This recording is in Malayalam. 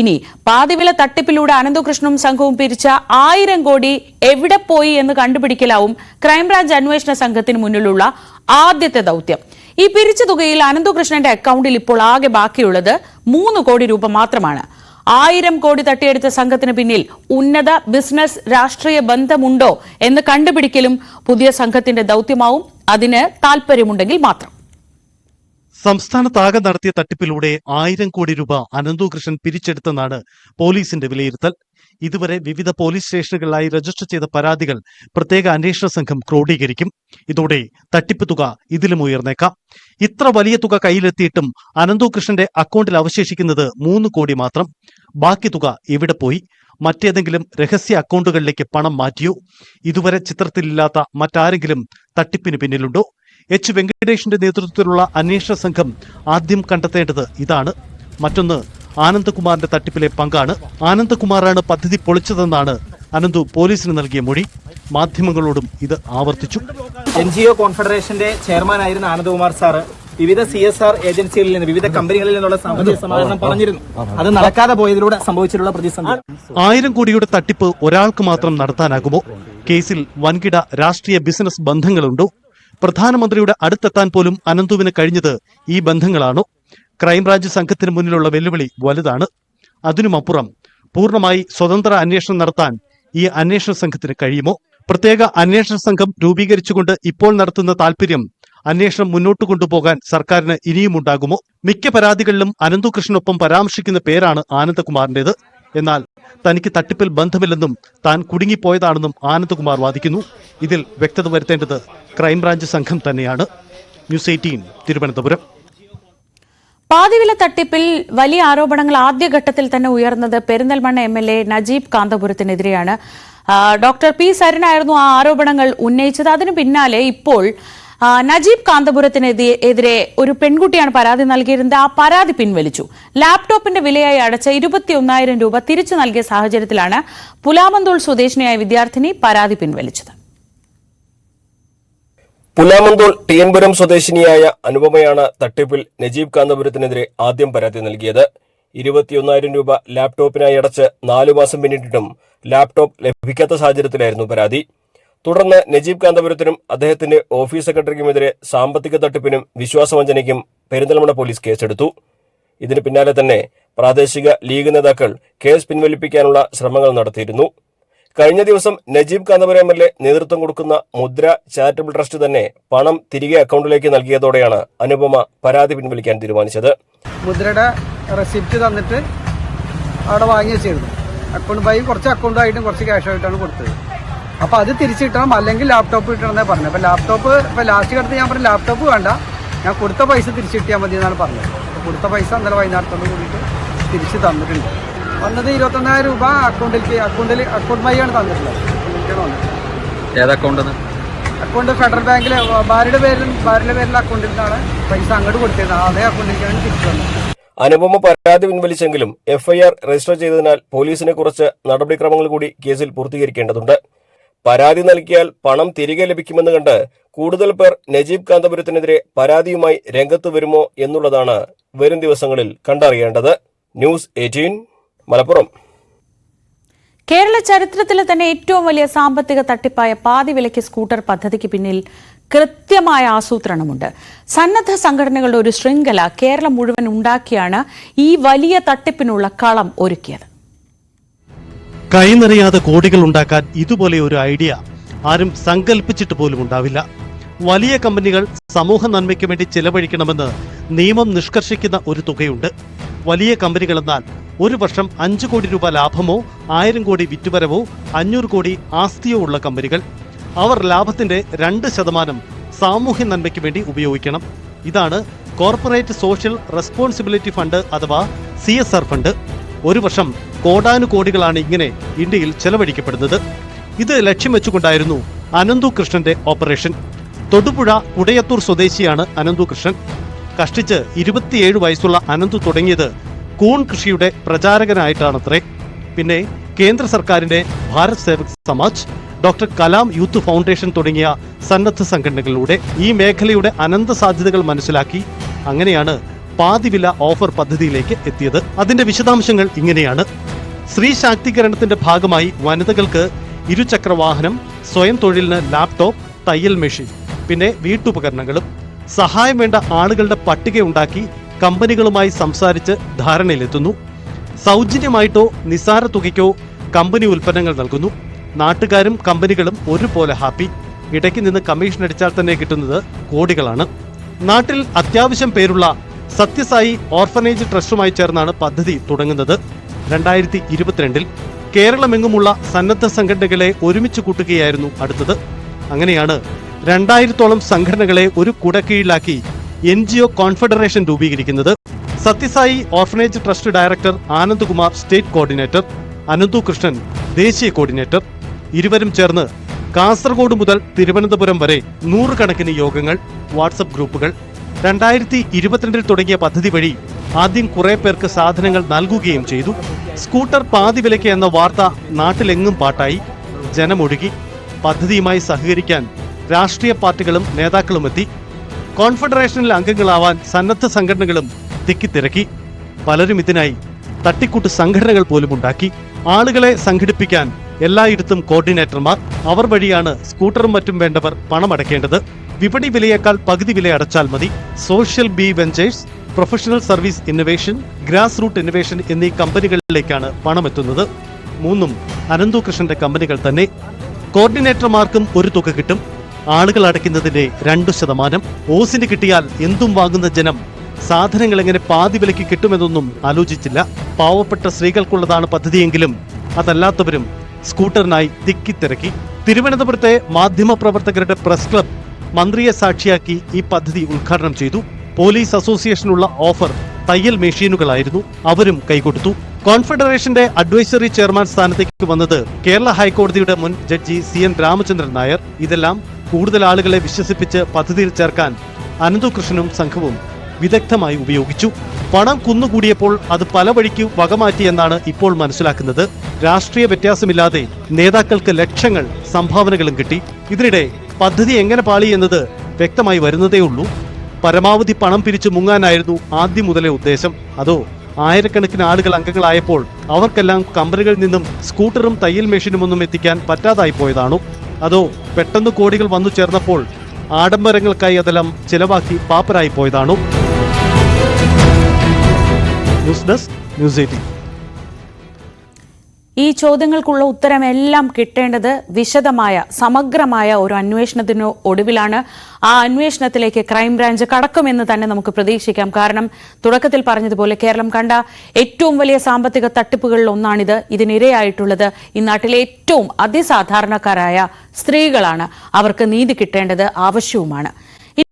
ഇനി പാതിവില തട്ടിപ്പിലൂടെ അനന്തകൃഷ്ണനും സംഘവും പിരിച്ച 1000 കോടി എവിടെ പോയി എന്ന് കണ്ടുപിടിക്കലാവും ക്രൈംബ്രാഞ്ച് അന്വേഷണ സംഘത്തിന് മുന്നിലുള്ള ആദ്യത്തെ ദൌത്യം. ഈ പിരിച്ച തുകയിൽ അനന്തകൃഷ്ണന്റെ അക്കൗണ്ടിൽ ഇപ്പോൾ ആകെ ബാക്കിയുള്ളത് 3 കോടി രൂപ മാത്രമാണ്. 1000 കോടി തട്ടിയെടുത്ത സംഘത്തിന് പിന്നിൽ ഉന്നത ബിസിനസ് രാഷ്ട്രീയ ബന്ധമുണ്ടോ എന്ന് കണ്ടുപിടിക്കലും പുതിയ സംഘത്തിന്റെ ദൌത്യമാവും. അതിന് താൽപര്യമുണ്ടെങ്കിൽ മാത്രം. സംസ്ഥാനത്താകെ നടത്തിയ തട്ടിപ്പിലൂടെ 1000 കോടി രൂപ അനന്തകൃഷ്ണൻ പിരിച്ചെടുത്തെന്നാണ് പോലീസിന്റെ വിലയിരുത്തൽ. ഇതുവരെ വിവിധ പോലീസ് സ്റ്റേഷനുകളിലായി രജിസ്റ്റർ ചെയ്ത പരാതികൾ പ്രത്യേക അന്വേഷണ സംഘം ക്രോഡീകരിക്കും. ഇതോടെ തട്ടിപ്പ് തുക ഇതിലും ഉയർന്നേക്കാം. ഇത്ര വലിയ തുക കയ്യിലെത്തിയിട്ടും അനന്തകൃഷ്ണന്റെ അക്കൗണ്ടിൽ അവശേഷിക്കുന്നത് 3 കോടി മാത്രം. ബാക്കി തുക എവിടെ പോയി? മറ്റേതെങ്കിലും രഹസ്യ അക്കൗണ്ടുകളിലേക്ക് പണം മാറ്റിയോ? ഇതുവരെ ചിത്രത്തിലില്ലാത്ത മറ്റാരെങ്കിലും തട്ടിപ്പിന് പിന്നിലുണ്ടോ? എച്ച് വെങ്കടേഷിന്റെ നേതൃത്വത്തിലുള്ള അന്വേഷണ സംഘം ആദ്യം കണ്ടെത്തേണ്ടത് ഇതാണ്. മറ്റൊന്ന് ആനന്ദകുമാറിന്റെ തട്ടിപ്പിലെ പങ്കാണ്. ആനന്ദകുമാറാണ് പദ്ധതി പൊളിച്ചതെന്നാണ് അനന്തു പോലീസിന് നൽകിയ മൊഴി. മാധ്യമങ്ങളോടും ഇത് ആവർത്തിച്ചു. NGO കോൺഫെഡറേഷന്റെ ചെയർമാനായിരുന്ന ആനന്ദകുമാർ സാറ് വിവിധ CSR ഏജൻസികളിൽ നിന്ന്, വിവിധ കമ്പനികളിൽ നിന്നുള്ള സാമ്പത്തിക സമാഹരണം പറഞ്ഞിരുന്നു. അത് നടക്കാതെ പോയതിലൂടെ സംഭവിച്ചിട്ടുള്ള പ്രതിസന്ധി. 1000 കോടിയുടെ തട്ടിപ്പ് ഒരാൾക്ക് മാത്രം നടത്താനാകുമോ? കേസിൽ വൻകിട രാഷ്ട്രീയ ബിസിനസ് ബന്ധങ്ങളുണ്ടോ? പ്രധാനമന്ത്രിയുടെ അടുത്തെത്താൻ പോലും അനന്തുവിന് കഴിഞ്ഞത് ഈ ബന്ധങ്ങളാണോ? ക്രൈംബ്രാഞ്ച് സംഘത്തിന് മുന്നിലുള്ള വെല്ലുവിളി വലുതാണ്. അതിനുമപ്പുറം പൂർണ്ണമായി സ്വതന്ത്ര അന്വേഷണം നടത്താൻ ഈ അന്വേഷണ സംഘത്തിന് കഴിയുമോ? പ്രത്യേക അന്വേഷണ സംഘം രൂപീകരിച്ചുകൊണ്ട് ഇപ്പോൾ നടത്തുന്ന താൽപര്യം അന്വേഷണം മുന്നോട്ട് കൊണ്ടുപോകാൻ സർക്കാരിന് ഇനിയുമുണ്ടാകുമോ? മിക്ക പരാതികളിലും അനന്തകൃഷ്ണനൊപ്പം പരാമർശിക്കുന്ന പേരാണ് ആനന്ദകുമാറിന്റേത്. എന്നാൽ തനിക്ക് തട്ടിപ്പിൽ ബന്ധമില്ലെന്നും താൻ കുടുങ്ങിപ്പോയതാണെന്നും ആനന്ദകുമാർ വാദിക്കുന്നു. ഇതിൽ വ്യക്തത വരുത്തേണ്ടത് ക്രൈംബ്രാഞ്ച് സംഘം തന്നെയാണ്. ന്യൂസ് 18 തിരുവനന്തപുരം. പാതിവില തട്ടിപ്പിൽ വലിയ ആരോപണങ്ങൾ ആദ്യഘട്ടത്തിൽ തന്നെ ഉയർന്നത് പെരിന്തൽമണ്ണ MLA നജീബ് കാന്തപുരത്തിനെതിരെയാണ്. Doctor P. സരനായിരുന്നു ആ ആരോപണങ്ങൾ ഉന്നയിച്ചത്. അതിനു പിന്നാലെ ഇപ്പോൾ നജീബ് കാന്തപുരത്തിനെതിരെ ഒരു പെൺകുട്ടിയാണ് പരാതി നൽകിയിരുന്നത്. ആ പരാതി പിൻവലിച്ചു. ലാപ്ടോപ്പിന്റെ വിലയായി അടച്ച 21,000 രൂപ തിരിച്ചു നൽകിയ സാഹചര്യത്തിലാണ് പുലാമന്തോൾ സ്വദേശിനിയായ വിദ്യാർത്ഥിനി പരാതി പിൻവലിച്ചത്. പുലാമന്തോൾ ടിയൻപുരം സ്വദേശിനിയായ അനുപമയാണ് തട്ടിപ്പിൽ നജീബ് കാന്തപുരത്തിനെതിരെ ആദ്യം പരാതി നൽകിയത്. 21,000 രൂപ ലാപ്ടോപ്പിനായി അടച്ച് 4 മാസം പിന്നിട്ടിട്ടും ലാപ്ടോപ്പ് ലഭിക്കാത്ത സാഹചര്യത്തിലായിരുന്നു പരാതി. തുടർന്ന് നജീബ് കാന്തപുരത്തിനും അദ്ദേഹത്തിന്റെ ഓഫീസ് സെക്രട്ടറിക്കുമെതിരെ സാമ്പത്തിക തട്ടിപ്പിനും വിശ്വാസവഞ്ചനയ്ക്കും പെരിന്തൽമണ്ണ പോലീസ് കേസെടുത്തു. ഇതിന് പിന്നാലെ തന്നെ പ്രാദേശിക ലീഗ് നേതാക്കൾ കേസ് പിൻവലിപ്പിക്കാനുള്ള ശ്രമങ്ങൾ നടത്തിയിരുന്നു. കഴിഞ്ഞ ദിവസം നജീബ് കാന്തപുരം MLA നേതൃത്വം കൊടുക്കുന്ന മുദ്ര ചാരിറ്റബിൾ ട്രസ്റ്റ് തന്നെ പണം തിരികെ അക്കൗണ്ടിലേക്ക് നൽകിയതോടെയാണ് അനുപമ പരാതി പിൻവലിക്കാൻ തീരുമാനിച്ചത്. മുദ്രയുടെ റെസിപ്റ്റ് തന്നിട്ട് അവിടെ വാങ്ങി വെച്ചിരുന്നു. അക്കൗണ്ട് വഴി കുറച്ച് അക്കൗണ്ടായിട്ടും കുറച്ച് ക്യാഷായിട്ടാണ് കൊടുത്തത്. അപ്പോൾ അത് തിരിച്ചു കിട്ടണം, അല്ലെങ്കിൽ ലാപ്ടോപ്പ് കിട്ടണമെന്നേ പറഞ്ഞു. അപ്പോൾ ലാപ്ടോപ്പ് ഇപ്പോൾ ലാസ്റ്റ് കിടത്ത് ഞാൻ പറഞ്ഞു ലാപ്ടോപ്പ് വേണ്ട, ഞാൻ കൊടുത്ത പൈസ തിരിച്ചു കിട്ടിയാൽ മതി എന്നാണ് പറഞ്ഞത്. അപ്പോൾ കൊടുത്ത പൈസ ഇന്നലെ വൈകുന്നേരത്തോട് കൂടിയിട്ട് തിരിച്ച് തന്നിട്ടുണ്ട്. വന്നത് 21,000 രൂപ അക്കൗണ്ട് വഴിയാണ് തന്നിട്ടുള്ളത്. അക്കൗണ്ട് ഫെഡറൽ ബാങ്കിലെ ഭാര്യയുടെ പേരിലെ അക്കൗണ്ടിൽ നിന്നാണ് പൈസ അങ്ങോട്ട് കൊടുത്തിരുന്നത്. അതേ അക്കൗണ്ടിലേക്കാണ് തിരിച്ചു വന്നത്. അനുപമ പരാതി പിൻവലിച്ചെങ്കിലും FIR രജിസ്റ്റർ ചെയ്തതിനാൽ പോലീസിനെ കുറച്ച് നടപടിക്രമങ്ങൾ കൂടി കേസിൽ പൂർത്തീകരിക്കേണ്ടതുണ്ട്. പരാതി നൽകിയാൽ പണം തിരികെ ലഭിക്കുമെന്ന് കണ്ട് കൂടുതൽ പേർ നജീബ് കാന്തപുരത്തിനെതിരെ പരാതിയുമായി രംഗത്ത് വരുമോ എന്നുള്ളതാണ് വരും ദിവസങ്ങളിൽ കണ്ടറിയേണ്ടത്. ന്യൂസ് 18 മലപ്പുറം. കേരള ചരിത്രത്തിലെ തന്നെ ഏറ്റവും വലിയ സാമ്പത്തിക തട്ടിപ്പായ പാതിവിലയ്ക്ക് സ്കൂട്ടർ പദ്ധതിക്ക് പിന്നിൽ കൃത്യമായ ആസൂത്രണമുണ്ട്. സന്നദ്ധ സംഘടനകളുടെ ഒരു ശൃംഖല കേരളം മുഴുവൻ ഉണ്ടാക്കിയാണ് ഈ വലിയ തട്ടിപ്പിനുള്ള കളം ഒരുക്കിയത്. കൈനിറയാതെ കോടികൾ ഉണ്ടാക്കാൻ ഇതുപോലെ ഒരു ഐഡിയ ആരും സങ്കല്പിച്ചിട്ട് പോലും ഉണ്ടാവില്ല. വലിയ കമ്പനികൾ സമൂഹ നന്മയ്ക്ക് വേണ്ടി ചെലവഴിക്കണമെന്ന് നിയമം നിഷ്കർഷിക്കുന്ന ഒരു തുകയുണ്ട്. വലിയ കമ്പനികളെന്നാൽ ഒരു വർഷം 5 കോടി രൂപ ലാഭമോ 1000 കോടി വിറ്റുവരവോ 500 കോടി ആസ്തിയോ ഉള്ള കമ്പനികൾ. അവർ ലാഭത്തിന്റെ 2% സാമൂഹ്യ നന്മയ്ക്ക് വേണ്ടി ഉപയോഗിക്കണം. ഇതാണ് കോർപ്പറേറ്റ് സോഷ്യൽ റെസ്പോൺസിബിലിറ്റി ഫണ്ട് അഥവാ CSR ഫണ്ട്. ഒരു വർഷം കോടാനുകോടികളാണ് ഇങ്ങനെ ഇന്ത്യയിൽ ചെലവഴിക്കപ്പെടുന്നത്. ഇത് ലക്ഷ്യം വെച്ചുകൊണ്ടായിരുന്നു അനന്തകൃഷ്ണന്റെ ഓപ്പറേഷൻ. തൊടുപുഴ കുടയത്തൂർ സ്വദേശിയാണ് അനന്തകൃഷ്ണൻ. കഷ്ടിച്ച് 27 വയസ്സുള്ള അനന്തു തുടങ്ങിയത് കൂൺ കൃഷിയുടെ പ്രചാരകനായിട്ടാണത്രേ. പിന്നെ കേന്ദ്ര സർക്കാരിന്റെ Bharat Sevak Samaj, doctor Kalam youth foundation തുടങ്ങിയ സന്നദ്ധ സംഘടനകളിലൂടെ ഈ മേഖലയുടെ അനന്ത സാധ്യതകൾ മനസ്സിലാക്കി അങ്ങനെയാണ് പാതിവില ഓഫർ പദ്ധതിയിലേക്ക് എത്തിയത്. അതിന്റെ വിശദാംശങ്ങൾ ഇങ്ങനെയാണ്. സ്ത്രീ ശാക്തീകരണത്തിന്റെ ഭാഗമായി വനിതകൾക്ക് ഇരുചക്ര വാഹനം, സ്വയം തൊഴിലിന് ലാപ്ടോപ്പ്, തയ്യൽ മെഷീൻ, പിന്നെ വീട്ടുപകരണങ്ങളും. സഹായം വേണ്ട ആളുകളുടെ പട്ടികയുണ്ടാക്കി കമ്പനികളുമായി സംസാരിച്ച് ധാരണയിലെത്തുന്നു. സൗജന്യമായിട്ടോ നിസ്സാര തുകയ്ക്കോ കമ്പനി ഉൽപ്പന്നങ്ങൾ നൽകുന്നു. നാട്ടുകാരും കമ്പനികളും ഒരുപോലെ ഹാപ്പി. ഇടയ്ക്ക് നിന്ന് കമ്മീഷൻ അടിച്ചാൽ തന്നെ കിട്ടുന്നത് കോടികളാണ്. നാട്ടിൽ അത്യാവശ്യം പേരുള്ള സത്യസായി ഓർഫനേജ് ട്രസ്റ്റുമായി ചേർന്നാണ് പദ്ധതി തുടങ്ങുന്നത്. 2022 കേരളമെങ്ങുമുള്ള സന്നദ്ധ സംഘടനകളെ ഒരുമിച്ച് കൂട്ടുകയായിരുന്നു അടുത്തത്. അങ്ങനെയാണ് 2000-ഓളം സംഘടനകളെ ഒരു കുടക്കീഴിലാക്കി NGO കോൺഫെഡറേഷൻ രൂപീകരിക്കുന്നത്. Sathyasai orphanage trust director Anandkumar state coordinator, Ananthu Krishnan ദേശീയ കോർഡിനേറ്റർ. ഇരുവരും ചേർന്ന് കാസർഗോഡ് മുതൽ തിരുവനന്തപുരം വരെ 100 കണക്കിന് യോഗങ്ങൾ, വാട്സപ്പ് ഗ്രൂപ്പുകൾ. 2022 തുടങ്ങിയ പദ്ധതി വഴി ആദ്യം കുറെ പേർക്ക് സാധനങ്ങൾ നൽകുകയും ചെയ്തു. സ്കൂട്ടർ പാതി വിലയ്ക്ക് എന്ന വാർത്ത നാട്ടിലെങ്ങും പാട്ടായി. ജനമൊഴുകി. പദ്ധതിയുമായി സഹകരിക്കാൻ രാഷ്ട്രീയ പാർട്ടികളും നേതാക്കളും എത്തി. കോൺഫെഡറേഷനിൽ അംഗങ്ങളാവാൻ സന്നദ്ധ സംഘടനകളും തിക്കിത്തിരക്കി. പലരും ഇതിനായി തട്ടിക്കൂട്ട് സംഘടനകൾ പോലും ഉണ്ടാക്കി. ആളുകളെ സംഘടിപ്പിക്കാൻ എല്ലായിടത്തും കോർഡിനേറ്റർമാർ. അവർ വഴിയാണ് സ്കൂട്ടറും മറ്റും വേണ്ടവർ പണമടയ്ക്കേണ്ടത്. വിപണി വിലയേക്കാൾ പകുതി വില അടച്ചാൽ മതി. Social B ventures, professional service innovation, grass root innovation എന്നീ കമ്പനികളിലേക്കാണ് പണമെത്തുന്നത്. 3 അനന്തു കൃഷ്ണന്റെ കമ്പനികൾ തന്നെ. കോർഡിനേറ്റർമാർക്കും ഒരു തുക കിട്ടും. ആളുകൾ അടയ്ക്കുന്നതിന്റെ 2%. ഓസിന് കിട്ടിയാൽ എന്തും വാങ്ങുന്ന ജനം സാധനങ്ങൾ എങ്ങനെ പാതി വിലയ്ക്ക് കിട്ടുമെന്നൊന്നും ആലോചിച്ചില്ല. പാവപ്പെട്ട സ്ത്രീകൾക്കുള്ളതാണ് പദ്ധതിയെങ്കിലും അതല്ലാത്തവരും സ്കൂട്ടറിനായി തിക്കിത്തിരക്കി. തിരുവനന്തപുരത്തെ മാധ്യമപ്രവർത്തകരുടെ പ്രസ് ക്ലബ് മന്ത്രിയെ സാക്ഷിയാക്കി ഈ പദ്ധതി ഉദ്ഘാടനം ചെയ്തു. പോലീസ് അസോസിയേഷനുള്ള ഓഫർ തയ്യൽ മെഷീനുകളായിരുന്നു. അവരും കൈകൊടുത്തു. കോൺഫെഡറേഷന്റെ അഡ്വൈസറി ചെയർമാൻ സ്ഥാനത്തേക്ക് വന്നത് കേരള ഹൈക്കോടതിയുടെ മുൻ ജഡ്ജി CN രാമചന്ദ്രൻ നായർ. ഇതെല്ലാം കൂടുതൽ ആളുകളെ വിശ്വസിപ്പിച്ച് പദ്ധതിയിൽ ചേർക്കാൻ അനന്തു കൃഷ്ണനും സംഘവും വിദഗ്ധമായി ഉപയോഗിച്ചു. പണം കുന്നുകൂടിയപ്പോൾ അത് പല വഴിക്ക് വകമാറ്റിയെന്നാണ് ഇപ്പോൾ മനസ്സിലാക്കുന്നത്. രാഷ്ട്രീയ വ്യത്യാസമില്ലാതെ നേതാക്കൾക്ക് ലക്ഷങ്ങൾ സംഭാവനകളും കിട്ടി. ഇതിനിടെ പദ്ധതി എങ്ങനെ പാളി എന്നത് വ്യക്തമായി വരുന്നതേയുള്ളൂ. പരമാവധി പണം പിരിച്ചു മുങ്ങാനായിരുന്നു ആദ്യം മുതലേ ഉദ്ദേശം. അതോ ആയിരക്കണക്കിന് ആളുകൾ അംഗങ്ങളായപ്പോൾ അവർക്കെല്ലാം കമ്പനികളിൽ നിന്നും സ്കൂട്ടറും തയ്യൽ മെഷീനുമൊന്നും എത്തിക്കാൻ പറ്റാതായി പോയതാണോ? അതോ പെട്ടെന്ന് കോടികൾ വന്നു ചേർന്നപ്പോൾ ആഡംബരങ്ങൾക്കായി അതെല്ലാം ചിലവാക്കി പാപ്പരായി പോയതാണോ? News desk, news 18. ഈ ചോദ്യങ്ങൾക്കുള്ള ഉത്തരമെല്ലാം കിട്ടേണ്ടത് വിശദമായ സമഗ്രമായ ഒരു അന്വേഷണത്തിന് ഒടുവിലാണ്. ആ അന്വേഷണത്തിലേക്ക് ക്രൈംബ്രാഞ്ച് കടക്കുമെന്ന് തന്നെ നമുക്ക് പ്രതീക്ഷിക്കാം. കാരണം തുടക്കത്തിൽ പറഞ്ഞതുപോലെ കേരളം കണ്ട ഏറ്റവും വലിയ സാമ്പത്തിക തട്ടിപ്പുകളിൽ ഒന്നാണിത്. ഇതിനിരയായിട്ടുള്ളത് ഈ നാട്ടിലെ ഏറ്റവും അതിസാധാരണക്കാരായ സ്ത്രീകളാണ്. അവർക്ക് നീതി കിട്ടേണ്ടത് ആവശ്യവുമാണ്.